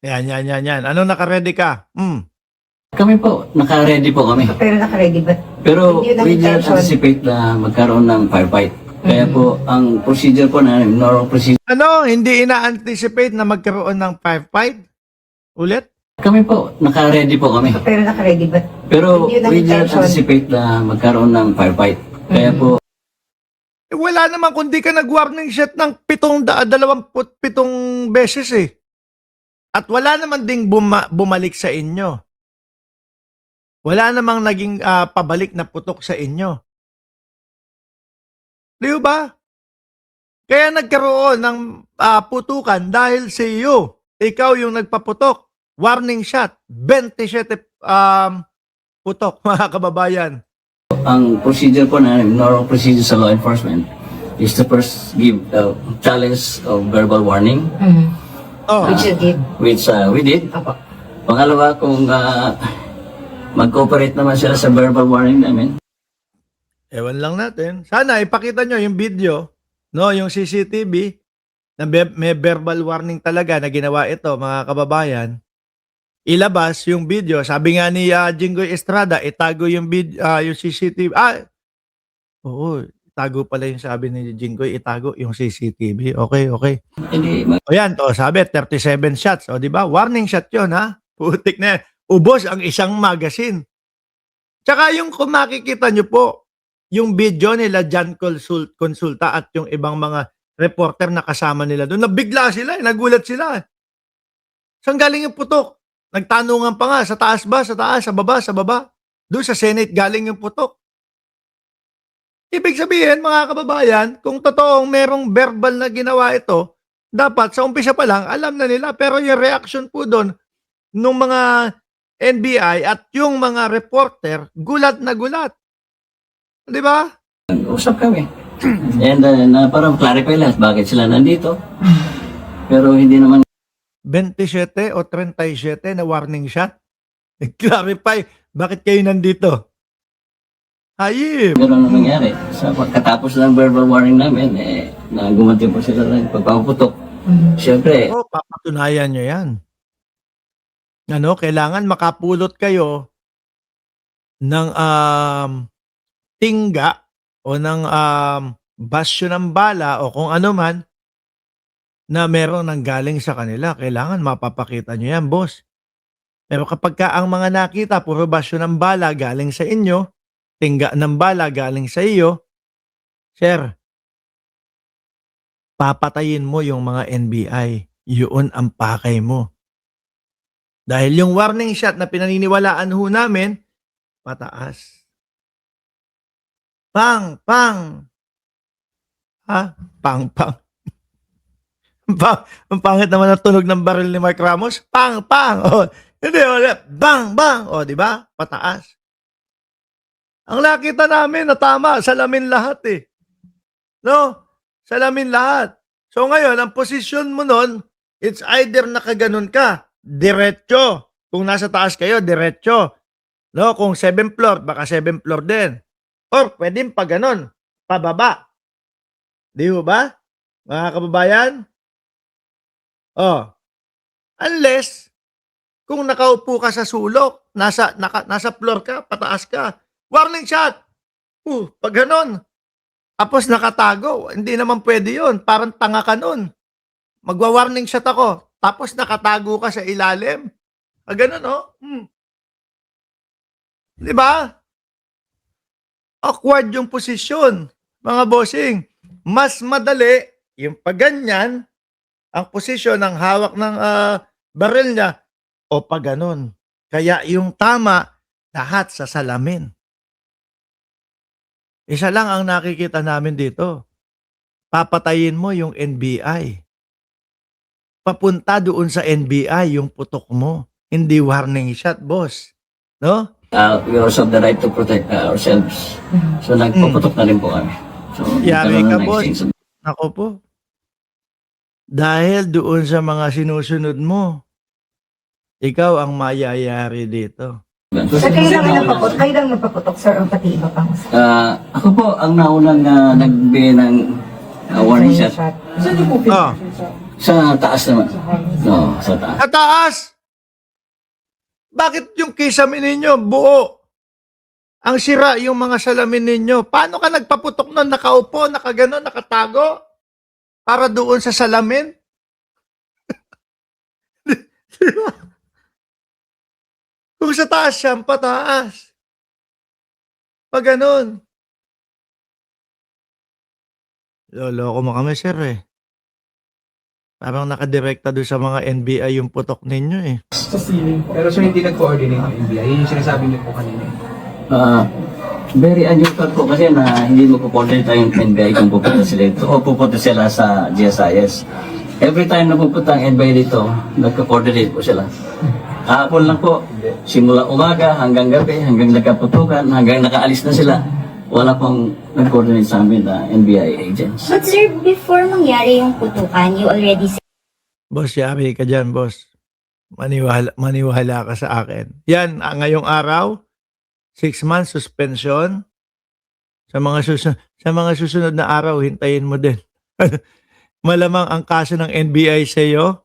Yan. Anong naka-ready ka? Kami po, naka-ready po kami. Pero naka-ready ba? Pero Hindi yun ang we didn't intention. anticipate na magkaroon ng firefight. Kaya po, ang procedure po na normal procedure. Ano? Hindi ina-anticipate na magkaroon ng firefight? Ulit? Kami po, naka-ready po kami. Pero naka-ready ba? Pero Hindi yun ang we didn't intention. anticipate na magkaroon ng firefight. Kaya po, Wala naman kundi ka nag-warning shot ng 727 beses eh. At wala naman ding bumalik sa inyo. Wala namang naging pabalik na putok sa inyo. Di ba? Kaya nagkaroon ng putukan dahil sa iyo. Ikaw yung nagpaputok. Warning shot. 27 putok, mga kababayan. ang procedure po na normal procedure sa law enforcement is to first give challenge of verbal warning, Oh. Which you did. which we did. Apo. Pangalawa, kung mag-cooperate naman sila sa verbal warning namin, Ewan lang natin. Sana ipakita nyo yung video, no, yung CCTV, na may verbal warning talaga na ginawa ito, mga kababayan. Ilabas yung video. Sabi nga ni Jinggoy Estrada, itago yung yung CCTV. Oo, itago pala yung sabi ni Jinggoy, itago yung CCTV. Okay. hindi O yan, sabi, 37 shots. O di ba? Warning shot yun, ha? Putik na yan. Ubos ang isang magazine. Tsaka yung kung makikita nyo po, yung video nila Jan Consulta at yung ibang mga reporter na kasama nila doon, nabigla sila, nagulat sila. Saan galing yung putok? Nagtanungan pa nga, sa taas ba? Sa taas? Sa baba? Sa baba? Doon sa Senate galing yung putok. Ibig sabihin, mga kababayan, kung totoong merong verbal na ginawa ito, dapat sa umpisa pa lang, alam na nila. Pero yung reaction po doon, nung mga NBI at yung mga reporter, gulat na gulat. Di ba? usap kami. And na parang clarify lahat bakit sila nandito. Pero hindi naman 27 o 37 na warning shot? Clarify, bakit kayo nandito? Hayip! gano'n ang nangyari. Sa pagkatapos ng verbal warning namin, na gumanti po sila ng pagpaputok. Siyempre, O, papatunayan nyo yan. Ano, kailangan makapulot kayo ng tingga o ng basyo ng bala o kung ano man na meron nang galing sa kanila. Kailangan mapapakita nyo yan, boss. Pero kapag ka ang mga nakita, puro basyo ng bala galing sa inyo, tingga ng bala galing sa iyo, sir, papatayin mo yung mga NBI. Yun ang pakay mo. Dahil yung warning shot na pinaniniwalaan ho namin, pataas. Pang! Ha? Pang! Ang pangit naman ang tunog ng baril ni Mark Ramos. Pang! Oh, hindi, wala. Bang! O, di ba? Pataas. Ang nakita namin na tama, salamin lahat eh. No? Salamin lahat. So ngayon, ang posisyon mo nun, it's either nakaganon ka, diretso. Kung nasa taas kayo, diretso. No? Kung 7th floor, baka 7th floor din. Or pwedeng pa ganon, pababa. Di ba? Mga kababayan? Oh. Unless, kung nakaupo ka sa sulok, nasa floor ka, pataas ka, warning shot. Pag ganon. Tapos nakatago. Hindi naman pwede yun. Parang tanga ka nun. Magwa-warning shot ako. Tapos nakatago ka sa ilalim. Ganon, oh. Di ba? Awkward yung posisyon. Mga bossing. Mas madali yung pagganyan ang posisyon ng hawak ng baril niya o pag ganon. Kaya yung tama, lahat sa salamin. Isa lang ang nakikita namin dito. Papatayin mo yung NBI. Papunta doon sa NBI yung putok mo. Hindi warning shot, boss. No? we also have the right to protect ourselves. So nagpaputok na rin po kami. So, Yari nagkaroon ka, ng boss. exchange. Ako po. Dahil doon sa mga sinusunod mo, ikaw ang mayayari dito. So kayo lang nagpaputok, sir, o pati iba pang Ako po ang naunang nagbigay ng warning shot. shot. Oh. Sa taas naman. No, sa taas. Sa taas! Bakit yung kisame ninyo buo? Ang sira yung mga salamin ninyo. Paano ka nagpaputok nun? Nakaupo, nakaganon, nakatago? Para doon sa salamin? Di ba? Kung sa taas siya, pataas. Pag ganon. Loloko mo kami, sir eh. Parang nakadirekta doon sa mga NBI yung putok ninyo eh. Sa ceiling po. Pero sir, hindi nag-coordinate ng NBI. Yun yung sinasabi niyo po kanina. Very unusual po kasi na hindi magpo-coordinate yung NBI kung pupunta sila dito o pupunta sila sa GSIS. Every time na pupunta ang NBI dito, nagka-coordinate po sila. Kahapon lang po, simula umaga hanggang gabi, hanggang nagkaputukan, hanggang nakaalis na sila. Wala pong nag-coordinate sa amin na NBI agents. But sir, before mangyari yung putukan, you already said Boss, yari ka dyan, boss. Maniwala ka sa akin. Yan, ngayong araw, 6 months suspension. Sa mga susunod na araw, hintayin mo din. Malamang ang kaso ng NBI sa iyo,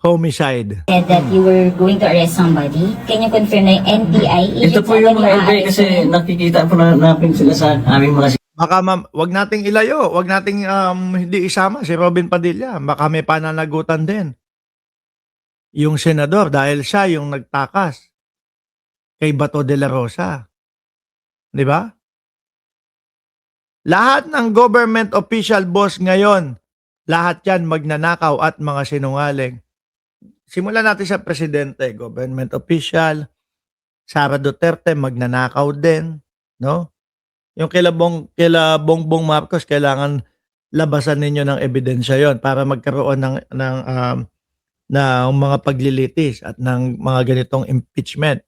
homicide. that you were going to arrest somebody. Can you confirm na yung NBI Ito po yung mga NBI kasi nakikita po na namin sila sa aming mga Baka wag nating ilayo, wag nating hindi isama si Robin Padilla. Baka may pananagutan din. Yung senador dahil siya yung nagtakas kay Bato de la Rosa. 'Di ba? Lahat ng government official boss ngayon, lahat yan magnanakaw at mga sinungaling. Simulan natin sa presidente, government official, Sara Duterte magnanakaw din, no? Yung kila Bongbong Marcos, kailangan labasan ninyo ng ebidensya yon para magkaroon ng mga paglilitis at ng mga ganitong impeachment.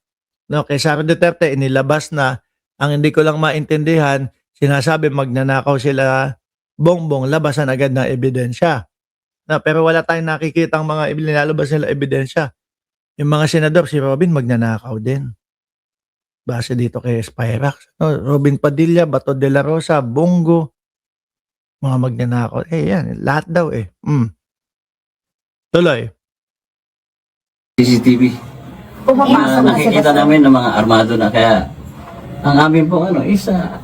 No, kay Sara Duterte inilabas na, ang hindi ko lang maintindihan, sinasabi magnanakaw sila Bongbong, labasan agad ng ebidensya. No, pero wala tayong nakikitang mga nilalabas nila ebidensya. Yung mga senador, si Robin magnanakaw din. Base dito kay Spirax. No, Robin Padilla, Bato de la Rosa, Bongo, mga magnanakaw. Yan, lahat daw eh. Tuloy. CCTV. Pumapasok na sila Nakikita sa... namin ng mga armado na kaya ang amin po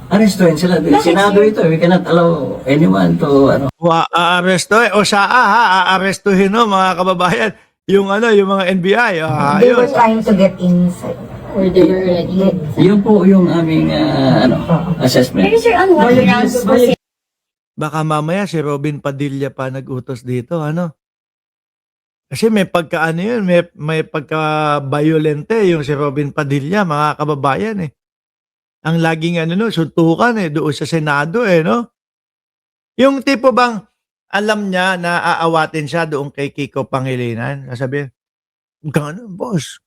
arrestuin sila. Senado ito, we cannot allow anyone to Aaresto o aarestuhin no mga kababayan yung mga NBI. They were Ayun. trying to get inside. or they were already. Yun po yung aming assessment. Pero sir, on what grounds po sila Baka mamaya si Robin Padilla pa nag-utos dito, ano? Kasi may pagkaano yun, may pagka-violente yung si Robin Padilla, mga kababayan eh. Ang laging suntukan doon sa Senado no? Yung tipo bang alam niya na aawatin siya doon kay Kiko Pangilinan, sasabihin, gano'n, boss.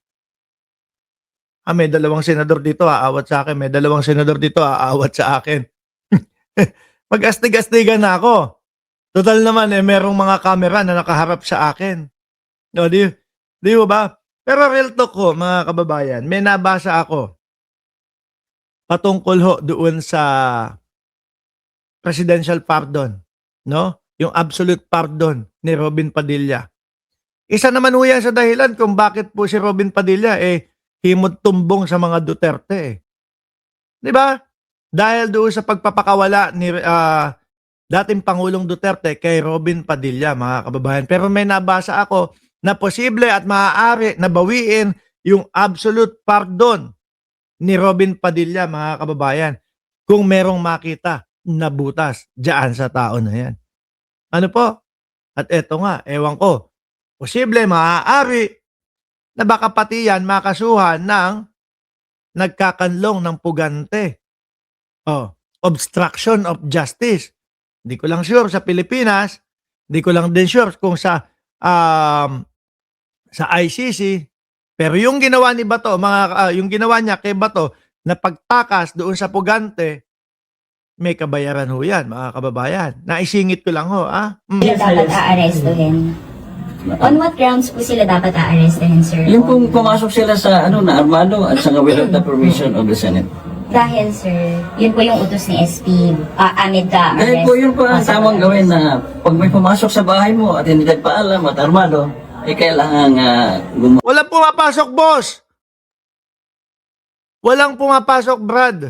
May dalawang senador dito aawat sa akin, may dalawang senador dito aawat sa akin. Mag-astig-astigan na ako. Total naman merong mga kamera na nakaharap sa akin. No, di ba? Pero real talk ko, mga kababayan, may nabasa ako patungkol doon sa presidential pardon, no? Yung absolute pardon ni Robin Padilla. Isa naman ho yan sa dahilan kung bakit po si Robin Padilla himod tumbong sa mga Duterte. Di ba? Dahil doon sa pagpapakawala ni dating Pangulong Duterte kay Robin Padilla, mga kababayan. Pero may nabasa ako na posible at maaari na bawiin yung absolute pardon ni Robin Padilla, mga kababayan, kung merong makita na butas diyan sa tao na yan. Ano po? At eto nga, ewan ko, posible, maaari na baka pati yan makasuhan ng nagkakanlong ng pugante. Obstruction of justice. Hindi ko lang sure sa Pilipinas, hindi ko lang din sure kung sa ICC, pero yung ginawa ni Bato, yung ginawa niya kay Bato na pagtakas doon sa pugante, may kabayaran ho yan, mga kababayan. Naisingit ko lang ho, dapat aarestuhin? On what grounds po sila dapat aarestuhin, sir? Yung kung pumasok sila sa na armado at saka without the permission of the Senate. Dahil sir, yun po yung utos ni SP amid ka Dahil po yun po ang tamang gawin na pag may pumasok sa bahay mo at hindi nagpaalam at armado, ay kailangan gumawa Walang pumapasok, boss. Walang pumapasok, Brad.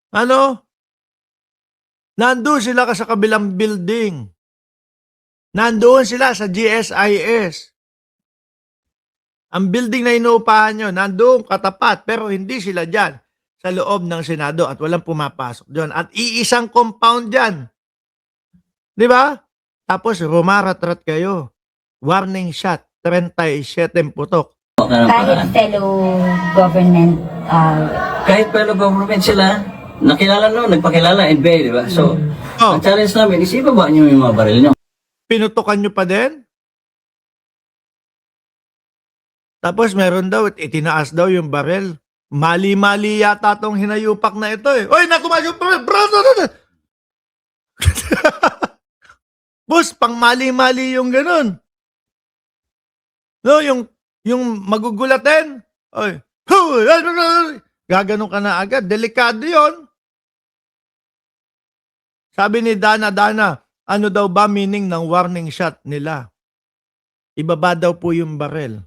Ano? Nandun sila ka sa kabilang building. Nandoon sila sa GSIS. Ang building na inuupahan nyo, nandoon katapat, pero hindi sila dyan sa loob ng Senado at walang pumapasok dyan. At iisang compound dyan. Di ba? Tapos rumaratrat kayo. Warning shot, 37 putok. ka ng kahit paraan. fellow government Kahit fellow government sila, nakilala nagpakilala, NBI, di ba? So, Oh, ang challenge namin is ibaba nyo yung mga baril nyo. pinutukan nyo pa din? Tapos meron daw, itinaas daw yung barel. Mali-mali yata tong hinayupak na ito eh. Oy, natumas yung barel! Boss, pang mali-mali yung ganun. No, yung magugulatin. Oy, gaganon ka na agad. Delikado yon. Sabi ni Dana, ano daw ba meaning ng warning shot nila? Ibaba daw po yung barel.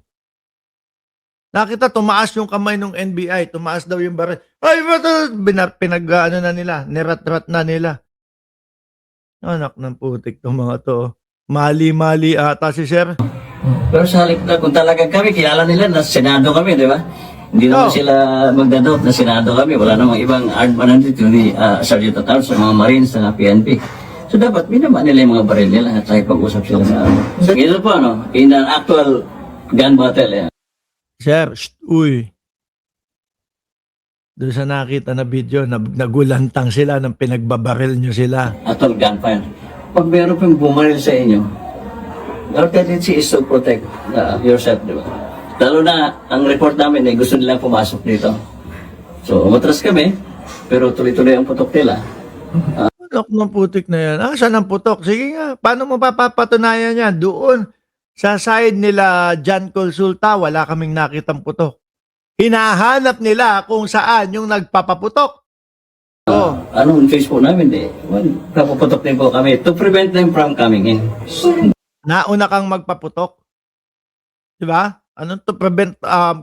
Nakita, tumaas yung kamay ng NBI. Tumaas daw yung barel. Ay, pinag-ano na nila. Nirat-rat na nila. Anak ng putik tong mga to. Mali-mali ata si Sir. Pero sa halip na, kung talagang kami, kilala nila na Senado kami, di ba? Hindi naman Oh. sila magdadoubt na Senado kami. Wala namang ibang armed nandito, hindi Sergeant at Arms, mga Marines, na PNP. So dapat binaba nila yung mga baril nila at tayo pag-usap sila sa So ito po, in an actual gun battle, Sir, uy. Doon sa nakita na video, nagulantang sila ng pinagbabaril nyo sila. actual gunfire. Pag meron pong bumaril sa inyo, our tendency is to protect yourself, di ba? Lalo na, ang report namin ay gusto nilang pumasok dito. So, umatras kami, pero tuloy-tuloy ang putok nila. Anak ng putik na yan. Saan ang putok? Sige nga, paano mo papapatunayan yan? Doon, sa side nila John Consulta, wala kaming nakitang putok. Hinahanap nila kung saan yung nagpapaputok. Oh, Ano yung Facebook namin kapuputok din po kami to prevent them from coming in. nauna kang magpaputok. Di ba? Anong to prevent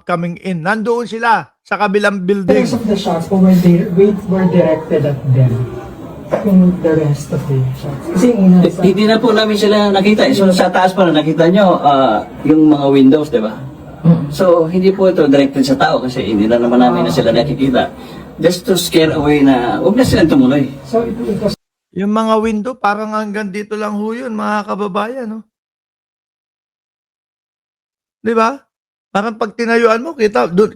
coming in? Nandoon sila sa kabilang The building. rest of the shots po were directed at them. Yung the rest of the shots. Kasi yung una sa... Hindi na po namin sila nakita. So sa taas pa na nakita nyo yung mga windows, di ba? So hindi po ito directed sa tao kasi hindi na naman namin na sila nakikita. Just to scare away na huwag na silang tumuloy. So it was Yung mga window, parang hanggang dito lang ho yun, mga kababayan. No? Di ba? Parang pag tinayuan mo,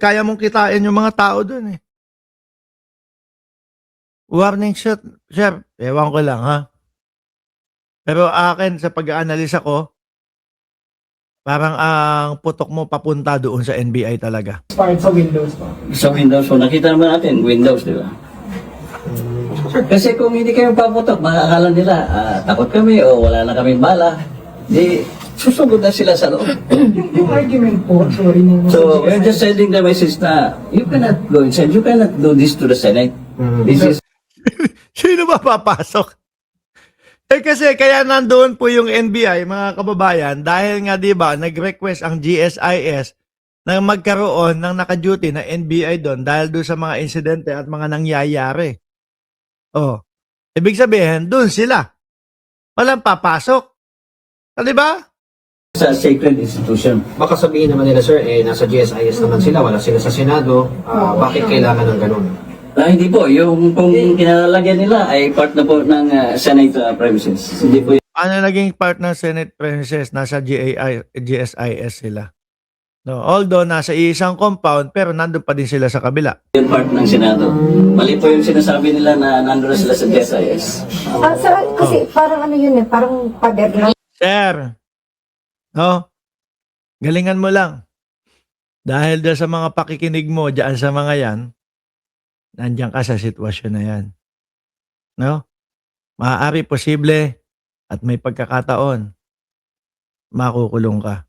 kaya mong kitain yung mga tao dun eh. Warning shot, sir, ewan ko lang ha. Pero akin, sa pag-aanalisa ko, parang ang putok mo papunta doon sa NBI talaga. part sa Windows po. Sa windows po, nakita naman natin, windows, di ba? Kasi kung hindi kayo paputok, makakala nila, takot kami o wala na kaming bala, di susugod na sila sa loob. Yung argument po, sorry na So, we're just sending the message na you cannot go inside, you cannot do this to the Senate. This is Sino ba papasok? Kasi kaya nandoon po yung NBI, mga kababayan, dahil nga 'di ba, nag-request ang GSIS na magkaroon ng naka-duty na NBI doon dahil doon sa mga insidente at mga nangyayari. Oh. Ibig sabihin, doon sila. Walang papasok. 'Di ba? sa sacred institution. Baka sabihin naman nila, sir, nasa GSIS naman sila, wala sila sa Senado, bakit kailangan ng ganun? Hindi po, yung pong kinalalagyan nila ay part na po ng Senate premises. Hindi po Ano naging part ng Senate premises? Nasa GSIS sila. No, although nasa isang compound, pero nandun pa din sila sa kabila. yung part ng Senado. Mali po yung sinasabi nila na nandun na sila sa GSIS. Sir, kasi parang ano yun parang pader lang. Sir, no? Galingan mo lang. Dahil dyan sa mga pakikinig mo, dyan sa mga yan, nandiyan ka sa sitwasyon na yan. No? Maaari posible at may pagkakataon, makukulong ka.